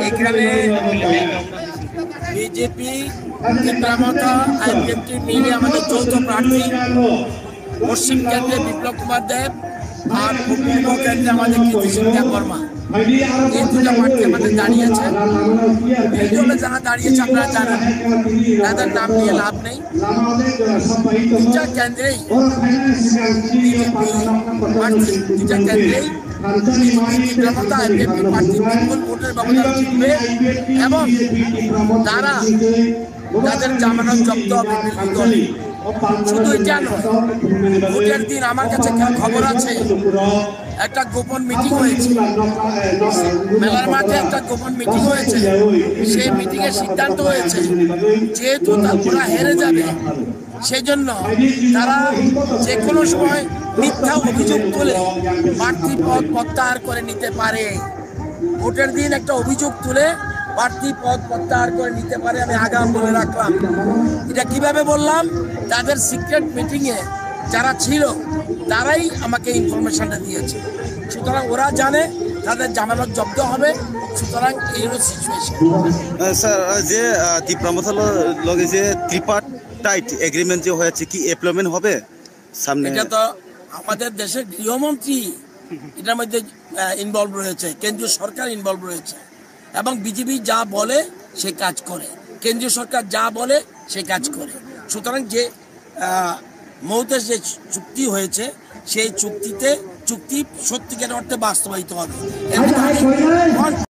এখানে BJP তীব্রমতা IPFT মিলে আমাদের যৌথ প্রার্থী পশ্চিম কেন্দ্রে বিপ্লব কুমার দেব আর পূর্ব কেন্দ্রে আমাদের কীর্তি সিং বর্মা, এই দুটা প্রার্থী আমাদের দাঁড়িয়েছে। এই জন্য যারা দাঁড়িয়েছে আপনারা জানেন, তাদের নাম নিয়ে লাভ নেই। দুটা কেন্দ্রেই বিজেপি প্রার্থী, দুটা কেন্দ্রেই তীব্রমতা আইপিএফটি প্রার্থী বিপুল ভোটের ব্যবধান জিতবে এবং তারা তাদের জামানত জব্দ হবে বিরোধী দলে। শুধু এটা নয়, ভোটের দিন আমার কাছে খবর আছে একটা গোপন মিটিং হয়েছে, মেলার মাঠে একটা গোপন মিটিং হয়েছে। সেই মিটিংয়ের সিদ্ধান্ত হয়েছে যেহেতু ওরা হেরে যাবে, সেই জন্য তারা যে কোনো সময় মিথ্যা অভিযোগ তুলে প্রার্থী পদ প্রত্যাহার করে নিতে পারে। ভোটের দিন একটা অভিযোগ তুলে প্রার্থী পদ প্রত্যাহার করে নিতে পারে, আমি আগাম বলে রাখলাম। এটা কিভাবে বললাম? তাদের সিক্রেট মিটিংয়ে যারা ছিল তারাই আমাকে ইনফরমেশনটা দিয়েছে। সুতরাং ওরা জানে তাদের জামানত জব্দ হবে। সুতরাং এই হলো সিচুয়েশন। স্যার, যে তীব্রমতার লগে যে ট্রিপার্টাইট এগ্রিমেন্ট যে হয়েছে, কি এমপ্লয়মেন্ট হবে সামনে? এটা তো আমাদের দেশের গৃহমন্ত্রী এটার মধ্যে ইনভলভ রয়েছে, কেন্দ্রীয় সরকার ইনভলভ রয়েছে এবং বিজেপি যা বলে সে কাজ করে, কেন্দ্রীয় সরকার যা বলে সে কাজ করে। সুতরাং যে মৌতের যে চুক্তি হয়েছে সেই চুক্তি সত্যিকার অর্থে বাস্তবায়িত হবে।